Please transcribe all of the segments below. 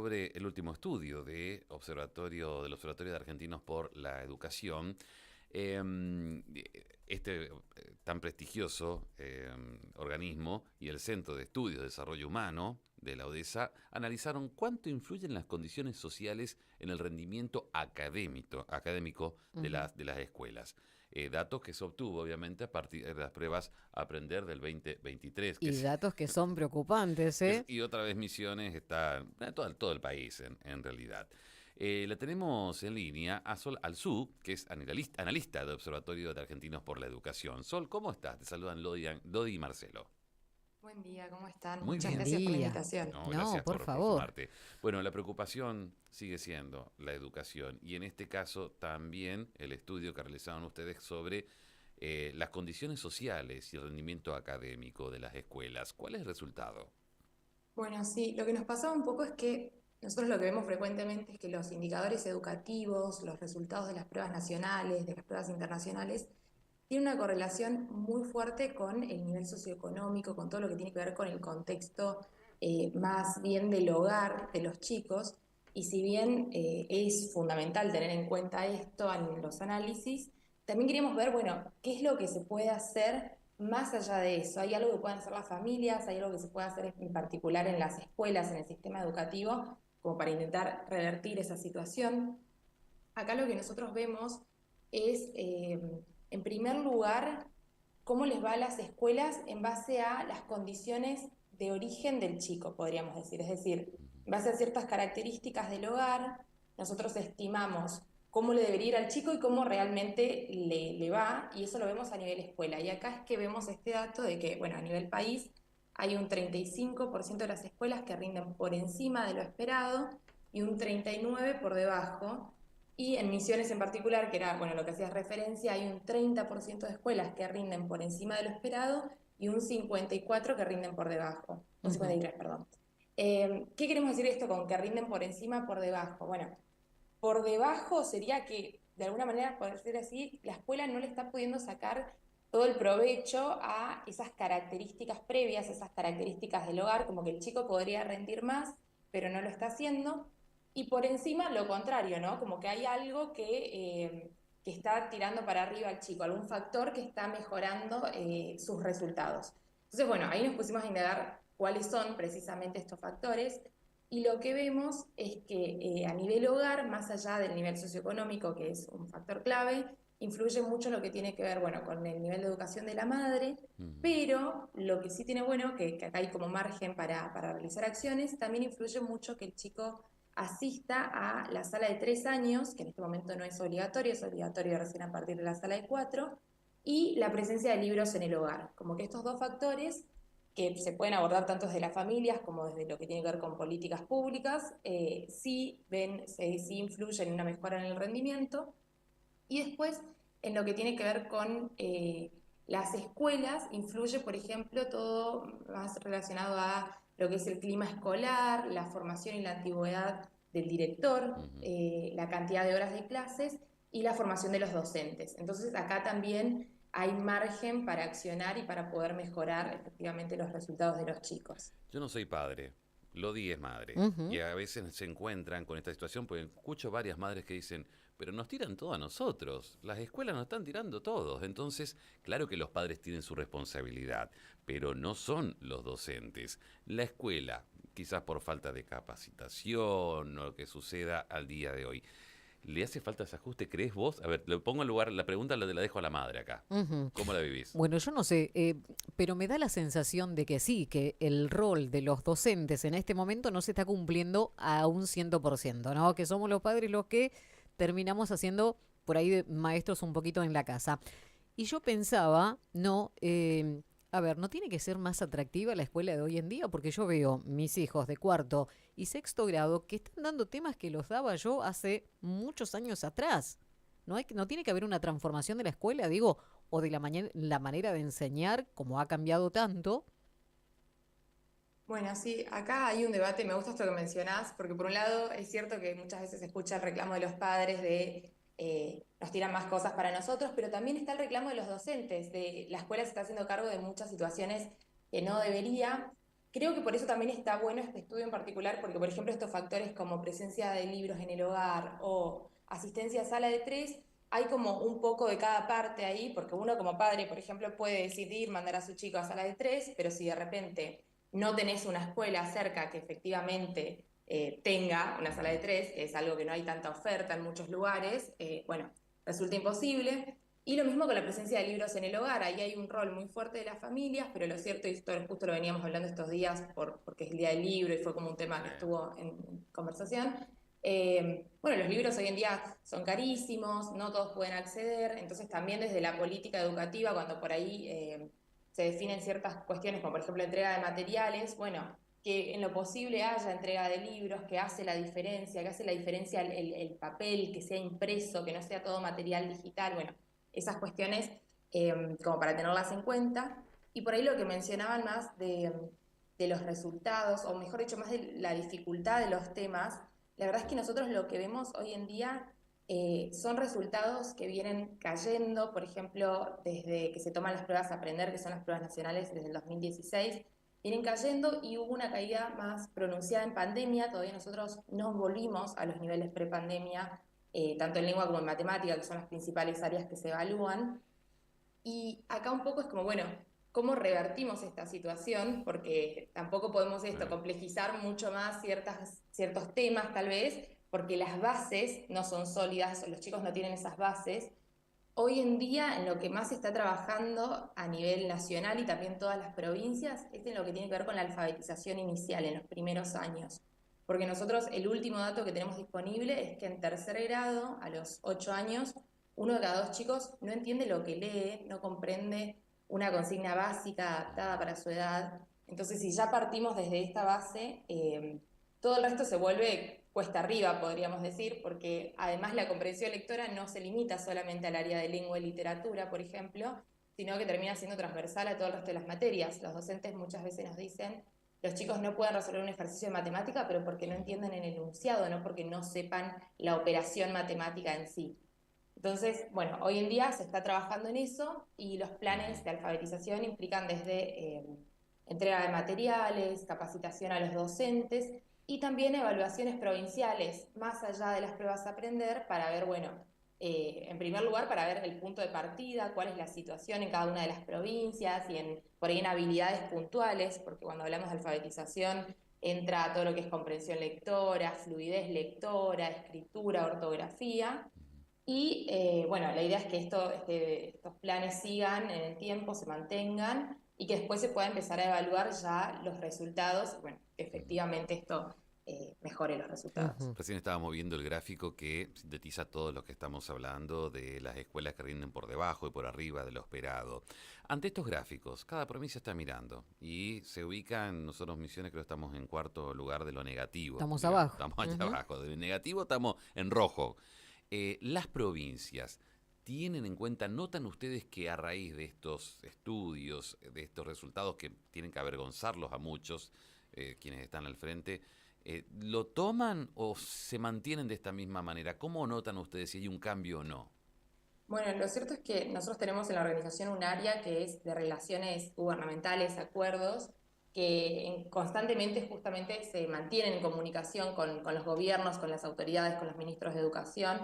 sobre el último estudio del Observatorio de Argentinos por la Educación. Este tan prestigioso organismo y el Centro de Estudios de Desarrollo Humano de la ODESA analizaron cuánto influyen las condiciones sociales en el rendimiento académico de Ujú. las escuelas. Datos que se obtuvo, obviamente, a partir de las pruebas a Aprender del 2023, Y datos que son preocupantes, ¿eh? y otra vez Misiones está todo el país en realidad. La tenemos en línea a Sol Alzú, que es analista del Observatorio de Argentinos por la Educación. Sol, ¿cómo estás? Te saludan Lodi y Marcelo. Buen día, ¿cómo están? Muy Muchas Buen bien. gracias por la día. invitación. No, No, gracias por por favor. sumarte. Bueno, la preocupación sigue siendo la educación y en este caso también el estudio que realizaron ustedes sobre las condiciones sociales y el rendimiento académico de las escuelas. ¿Cuál es el resultado? Bueno, sí, lo que nos pasaba un poco es que nosotros lo que vemos frecuentemente es que los indicadores educativos, los resultados de las pruebas nacionales, de las pruebas internacionales, tienen una correlación muy fuerte con el nivel socioeconómico, con todo lo que tiene que ver con el contexto más bien del hogar de los chicos. Y si bien es fundamental tener en cuenta esto en los análisis, también queríamos ver, bueno, qué es lo que se puede hacer más allá de eso. ¿Hay algo que puedan hacer las familias? ¿Hay algo que se puede hacer en particular en las escuelas, en el sistema educativo, como para intentar revertir esa situación? Acá lo que nosotros vemos es, en primer lugar, cómo les va a las escuelas en base a las condiciones de origen del chico, podríamos decir. Es decir, en base a ciertas características del hogar, nosotros estimamos cómo le debería ir al chico y cómo realmente le va, y eso lo vemos a nivel escuela. Y acá es que vemos este dato de que, bueno, a nivel país hay un 35% de las escuelas que rinden por encima de lo esperado y un 39% por debajo. Y en Misiones en particular, que era bueno, lo que hacías referencia, hay un 30% de escuelas que rinden por encima de lo esperado y un 54% que rinden por debajo, un Ujú. 53%, perdón. ¿Qué queremos decir esto con que rinden por encima, por debajo? Bueno, por debajo sería que, de alguna manera, por decir así, la escuela no le está pudiendo sacar todo el provecho a esas características previas, esas características del hogar, como que el chico podría rendir más, pero no lo está haciendo. Y por encima, lo contrario, ¿no? Como que hay algo que está tirando para arriba al chico, algún factor que está mejorando sus resultados. Entonces, bueno, ahí nos pusimos a indagar cuáles son precisamente estos factores. Y lo que vemos es que a nivel hogar, más allá del nivel socioeconómico, que es un factor clave, influye mucho lo que tiene que ver, bueno, con el nivel de educación de la madre, Ujú. pero lo que sí tiene bueno, que acá hay como margen para realizar acciones, también influye mucho que el chico asista a la sala de 3 años, que en este momento no es obligatorio recién a partir de la sala de 4, y la presencia de libros en el hogar. Como que estos dos factores que se pueden abordar tanto desde las familias como desde lo que tiene que ver con políticas públicas, sí influyen en una mejora en el rendimiento. Y después, en lo que tiene que ver con las escuelas, influye, por ejemplo, todo más relacionado a lo que es el clima escolar, la formación y la antigüedad del director, Ujú. la cantidad de horas de clases y la formación de los docentes. Entonces, acá también hay margen para accionar y para poder mejorar efectivamente los resultados de los chicos. Yo no soy padre, Lodi es madre. Y Ujú. a veces se encuentran con esta situación porque escucho varias madres que dicen, pero nos tiran todo a nosotros, las escuelas nos están tirando todos. Entonces, claro que los padres tienen su responsabilidad, pero no son los docentes. La escuela, quizás por falta de capacitación o lo que suceda al día de hoy. ¿Le hace falta ese ajuste, crees vos? A ver, le pongo en lugar, la pregunta la dejo a la madre acá. Ujú. ¿Cómo la vivís? Bueno, yo no sé, pero me da la sensación de que sí, que el rol de los docentes en este momento no se está cumpliendo a un 100%, ¿no? Que somos los padres los que terminamos haciendo por ahí de maestros un poquito en la casa. Y yo pensaba, no, a ver, ¿no tiene que ser más atractiva la escuela de hoy en día? Porque yo veo mis hijos de cuarto y sexto grado que están dando temas que los daba yo hace muchos años atrás. No tiene que haber una transformación de la escuela, digo, o de la manera de enseñar, como ha cambiado tanto. Bueno, sí, acá hay un debate, me gusta esto que mencionás, porque por un lado es cierto que muchas veces se escucha el reclamo de los padres de nos tiran más cosas para nosotros, pero también está el reclamo de los docentes, de la escuela se está haciendo cargo de muchas situaciones que no debería. Creo que por eso también está bueno este estudio en particular, porque por ejemplo estos factores como presencia de libros en el hogar o asistencia a sala de tres, hay como un poco de cada parte ahí, porque uno como padre, por ejemplo, puede decidir mandar a su chico a sala de tres, pero si de repente no tenés una escuela cerca que efectivamente tenga una sala de tres, que es algo que no hay tanta oferta en muchos lugares, bueno, resulta imposible. Y lo mismo con la presencia de libros en el hogar, ahí hay un rol muy fuerte de las familias, pero lo cierto, y esto justo lo veníamos hablando estos días porque es el día del libro y fue como un tema que estuvo en conversación. Bueno, los libros hoy en día son carísimos, no todos pueden acceder, entonces también desde la política educativa, cuando por ahí se definen ciertas cuestiones, como por ejemplo entrega de materiales, bueno, que en lo posible haya entrega de libros, que hace la diferencia, el papel, que sea impreso, que no sea todo material digital, bueno, esas cuestiones como para tenerlas en cuenta. Y por ahí lo que mencionaban más de los resultados, o mejor dicho, más de la dificultad de los temas, la verdad es que nosotros lo que vemos hoy en día son resultados que vienen cayendo, por ejemplo, desde que se toman las pruebas a aprender, que son las pruebas nacionales desde el 2016, vienen cayendo y hubo una caída más pronunciada en pandemia, todavía nosotros no volvimos a los niveles prepandemia, tanto en lengua como en matemática, que son las principales áreas que se evalúan. Y acá un poco es como, bueno, ¿cómo revertimos esta situación? Porque tampoco podemos complejizar mucho más ciertos temas tal vez, porque las bases no son sólidas, los chicos no tienen esas bases. Hoy en día, en lo que más se está trabajando a nivel nacional y también todas las provincias, es en lo que tiene que ver con la alfabetización inicial en los primeros años. Porque nosotros, el último dato que tenemos disponible es que en tercer grado, a los 8 años, uno de cada dos chicos no entiende lo que lee, no comprende una consigna básica adaptada para su edad. Entonces, si ya partimos desde esta base, todo el resto se vuelve cuesta arriba, podríamos decir, porque además la comprensión lectora no se limita solamente al área de lengua y literatura, por ejemplo, sino que termina siendo transversal a todo el resto de las materias. Los docentes muchas veces nos dicen, los chicos no pueden resolver un ejercicio de matemática, pero porque no entienden el enunciado, no porque no sepan la operación matemática en sí. Entonces, bueno, hoy en día se está trabajando en eso y los planes de alfabetización implican desde entrega de materiales, capacitación a los docentes y también evaluaciones provinciales, más allá de las pruebas a aprender, para ver, bueno, en primer lugar, para ver el punto de partida, cuál es la situación en cada una de las provincias y por ahí en habilidades puntuales, porque cuando hablamos de alfabetización entra todo lo que es comprensión lectora, fluidez lectora, escritura, ortografía. Y bueno, la idea es que estos planes sigan en el tiempo, se mantengan y que después se pueda empezar a evaluar ya los resultados, y bueno, que efectivamente esto mejore los resultados. Recién estábamos viendo el gráfico que sintetiza todo lo que estamos hablando de las escuelas que rinden por debajo y por arriba de lo esperado. Ante estos gráficos, cada provincia está mirando y se ubican, nosotros Misiones creo que estamos en cuarto lugar de lo negativo. Estamos digamos. abajo. Estamos allá abajo, de negativo estamos en rojo. Las provincias tienen en cuenta, ¿notan ustedes que a raíz de estos estudios, de estos resultados que tienen que avergonzarlos a muchos, quienes están al frente, lo toman o se mantienen de esta misma manera? ¿Cómo notan ustedes si hay un cambio o no? Bueno, lo cierto es que nosotros tenemos en la organización un área que es de relaciones gubernamentales, acuerdos, que constantemente justamente se mantienen en comunicación con los gobiernos, con las autoridades, con los ministros de educación.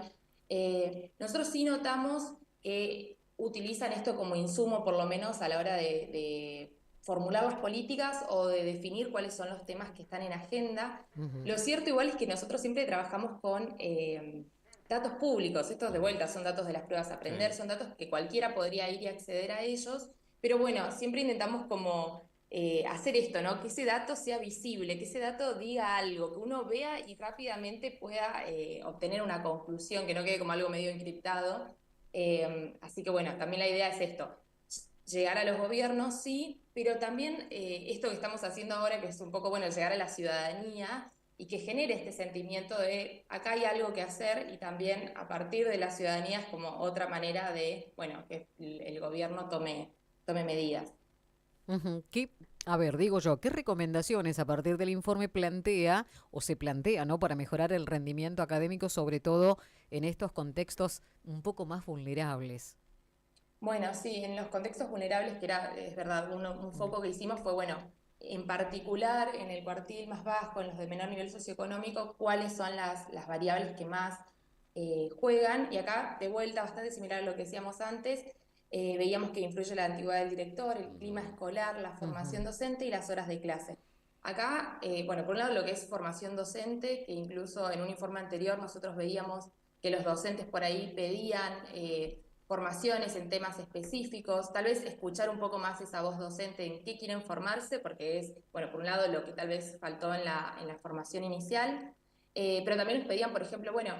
Nosotros sí notamos que utilizan esto como insumo, por lo menos a la hora de formular las políticas o de definir cuáles son los temas que están en agenda. Lo cierto igual es que nosotros siempre trabajamos con datos públicos, estos de vuelta son datos de las pruebas a aprender, son datos que cualquiera podría ir y acceder a ellos, pero bueno, siempre intentamos como hacer esto, ¿no? Que ese dato sea visible, que ese dato diga algo, que uno vea y rápidamente pueda obtener una conclusión, que no quede como algo medio encriptado. Así que bueno, también la idea es esto, llegar a los gobiernos, sí, pero también esto que estamos haciendo ahora, que es un poco, bueno, llegar a la ciudadanía y que genere este sentimiento de acá hay algo que hacer y también a partir de la ciudadanía es como otra manera de, bueno, que el gobierno tome medidas. A ver, digo yo, ¿qué recomendaciones a partir del informe plantea o se plantea, ¿no? Para mejorar el rendimiento académico, sobre todo en estos contextos un poco más vulnerables? Bueno, sí, en los contextos vulnerables, que era, es verdad, un foco que hicimos fue, bueno, en particular en el cuartil más bajo, en los de menor nivel socioeconómico, cuáles son las variables que más juegan. Y acá, de vuelta, bastante similar a lo que decíamos antes, veíamos que influye la antigüedad del director, el clima escolar, la formación docente y las horas de clase. Acá, bueno, por un lado lo que es formación docente, que incluso en un informe anterior nosotros veíamos que los docentes por ahí pedían formaciones en temas específicos, tal vez escuchar un poco más esa voz docente en qué quieren formarse, porque es, bueno, por un lado lo que tal vez faltó en la formación inicial, pero también nos pedían, por ejemplo, bueno,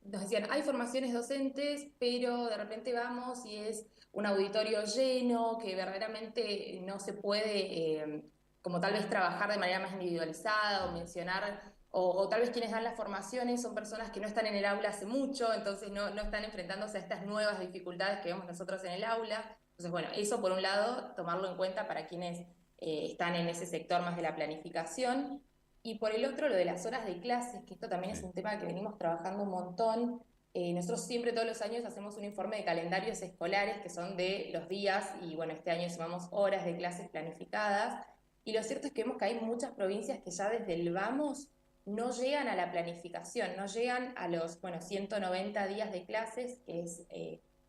nos decían, hay formaciones docentes, pero de repente vamos y es un auditorio lleno, que verdaderamente no se puede, como tal vez trabajar de manera más individualizada o mencionar, o tal vez quienes dan las formaciones son personas que no están en el aula hace mucho, entonces no están enfrentándose a estas nuevas dificultades que vemos nosotros en el aula. Entonces, bueno, eso por un lado, tomarlo en cuenta para quienes están en ese sector más de la planificación. Y por el otro, lo de las horas de clases, que esto también es un tema que venimos trabajando un montón. Nosotros siempre todos los años hacemos un informe de calendarios escolares que son de los días y bueno, este año sumamos horas de clases planificadas. Y lo cierto es que vemos que hay muchas provincias que ya desde el vamos no llegan a la planificación, no llegan a los, bueno, 190 días de clases, que es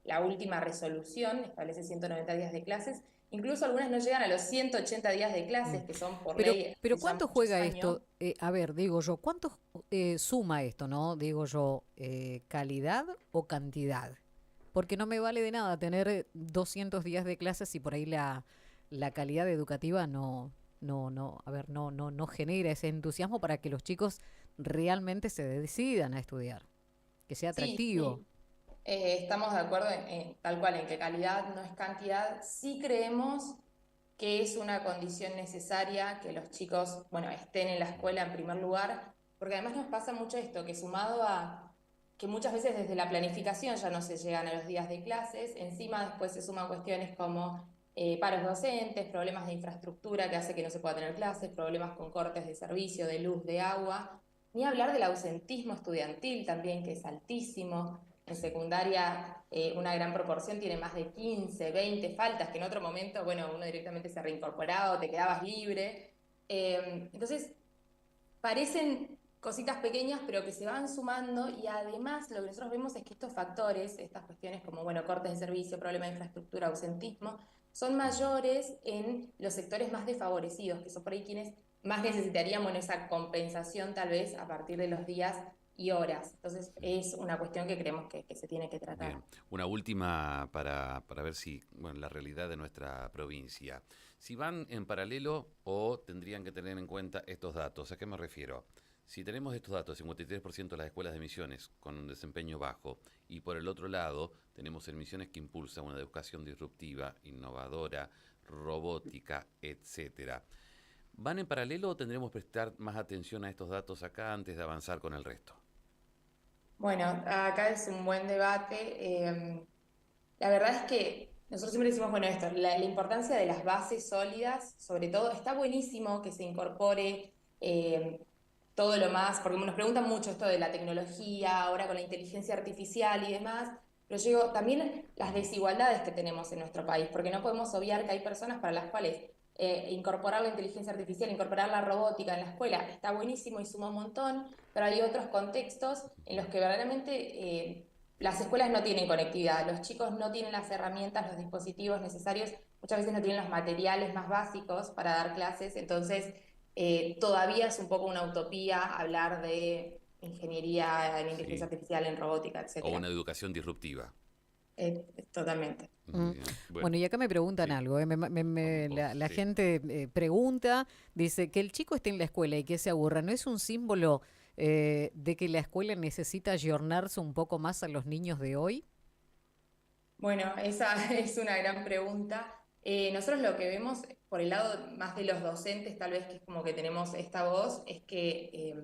la última resolución, establece 190 días de clases. Incluso algunas no llegan a los 180 días de Mm. clases, que son por Pero, ley pero hace ya ¿cuánto muchos juega años. esto? A ver, digo yo, ¿cuánto suma esto, no? Digo yo, ¿calidad o cantidad? Porque no me vale de nada tener 200 días de clases si por ahí la calidad educativa a ver, no genera ese entusiasmo para que los chicos realmente se decidan a estudiar, que sea Sí, atractivo. sí. Estamos de acuerdo tal cual en que calidad no es cantidad. Sí creemos que es una condición necesaria que los chicos, bueno, estén en la escuela en primer lugar, porque además nos pasa mucho esto, que sumado a que muchas veces desde la planificación ya no se llegan a los días de clases, encima después se suman cuestiones como paros docentes, problemas de infraestructura que hace que no se pueda tener clases, problemas con cortes de servicio, de luz, de agua, ni hablar del ausentismo estudiantil también, que es altísimo. En secundaria, una gran proporción tiene más de 15, 20 faltas, que en otro momento, bueno, uno directamente se reincorporaba o te quedabas libre. Entonces, parecen cositas pequeñas, pero que se van sumando y además lo que nosotros vemos es que estos factores, estas cuestiones como, bueno, cortes de servicio, problema de infraestructura, ausentismo, son mayores en los sectores más desfavorecidos, que son por ahí quienes más necesitarían, bueno, esa compensación tal vez a partir de los días y horas. Entonces es una cuestión que creemos que se tiene que tratar. Bien, una última para ver si, bueno, la realidad de nuestra provincia. Si van en paralelo o tendrían que tener en cuenta estos datos, ¿a qué me refiero? Si tenemos estos datos, 53% de las escuelas de Misiones con un desempeño bajo y por el otro lado tenemos en Misiones que impulsa una educación disruptiva, innovadora, robótica, etcétera. ¿Van en paralelo o tendremos que prestar más atención a estos datos acá antes de avanzar con el resto? Bueno, acá es un buen debate. La verdad es que nosotros siempre decimos, bueno, esto, la importancia de las bases sólidas, sobre todo, está buenísimo que se incorpore todo lo más, porque nos preguntan mucho esto de la tecnología, ahora con la inteligencia artificial y demás, pero yo digo, también las desigualdades que tenemos en nuestro país, porque no podemos obviar que hay personas para las cuales incorporar la inteligencia artificial, incorporar la robótica en la escuela está buenísimo y suma un montón, pero hay otros contextos en los que verdaderamente las escuelas no tienen conectividad, los chicos no tienen las herramientas, los dispositivos necesarios, muchas veces no tienen los materiales más básicos para dar clases, entonces todavía es un poco una utopía hablar de ingeniería en inteligencia Sí. artificial, en robótica, O una etcétera. educación disruptiva. Totalmente. Mm. Muy bien. Bueno, Bueno, y acá me preguntan sí, algo, vamos vos, la sí. gente pregunta, dice que el chico esté en la escuela y que se aburra, ¿no es un símbolo de que la escuela necesita ayornarse un poco más a los niños de hoy? Bueno, esa es una gran pregunta. Nosotros lo que vemos por el lado más de los docentes, tal vez que es como que tenemos esta voz, es que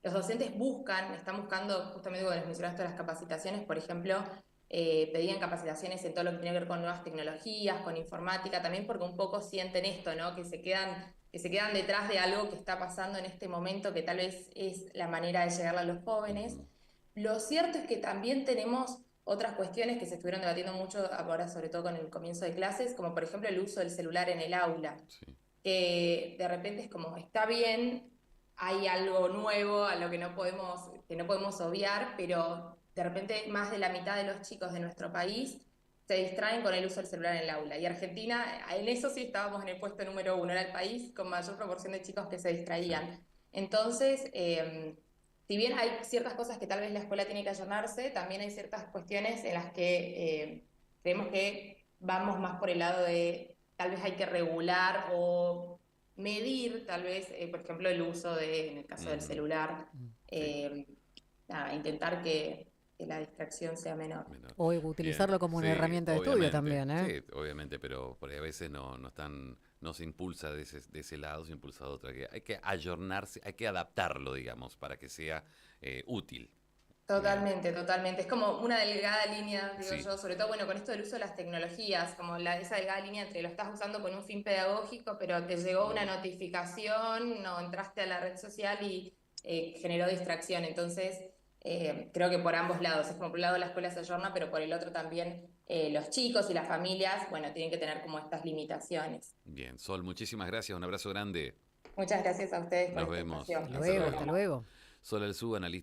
los docentes están buscando, justamente cuando les mencionaste las capacitaciones, por ejemplo, pedían capacitaciones en todo lo que tiene que ver con nuevas tecnologías, con informática, también porque un poco sienten esto, ¿no? Que se quedan detrás de algo que está pasando en este momento, que tal vez es la manera de llegar a los jóvenes. Ujú, Lo cierto es que también tenemos otras cuestiones que se estuvieron debatiendo mucho ahora, sobre todo con el comienzo de clases, como por ejemplo el uso del celular en el aula. sí. que de repente es como, está bien, hay algo nuevo a lo que no podemos obviar, pero de repente más de la mitad de los chicos de nuestro país se distraen con el uso del celular en el aula. Y Argentina, en eso sí estábamos en el puesto número 1, era el país con mayor proporción de chicos que se Sí. distraían. Entonces, si bien hay ciertas cosas que tal vez la escuela tiene que ayornarse, también hay ciertas cuestiones en las que creemos que vamos más por el lado de tal vez hay que regular o medir, tal vez, por ejemplo, el uso en el caso del Ujú. celular, Sí, eh, nada, intentar que la distracción sea menor. menor. O Bien, utilizarlo como una sí, herramienta de estudio obviamente, también, ¿eh? sí, obviamente, pero por ahí a veces no se impulsa de ese lado, se impulsa de otro. Hay que ayornarse, hay que adaptarlo, digamos, para que sea útil. Bien, Totalmente, totalmente. Es como una delgada línea, digo sí, yo, sobre todo, bueno, con esto del uso de las tecnologías, como esa delgada línea entre lo estás usando con un fin pedagógico, pero te llegó una mm, notificación, no entraste a la red social y generó distracción. Entonces, creo que por ambos lados, es como por un lado la escuela se ayorna, pero por el otro también los chicos y las familias, bueno, tienen que tener como estas limitaciones. bien. Sol, muchísimas gracias, un abrazo grande. Muchas gracias a ustedes por Nos este vemos. espacio. Hasta Hasta luego, Súper hasta luego. bueno. luego. Sol Alzú, analista.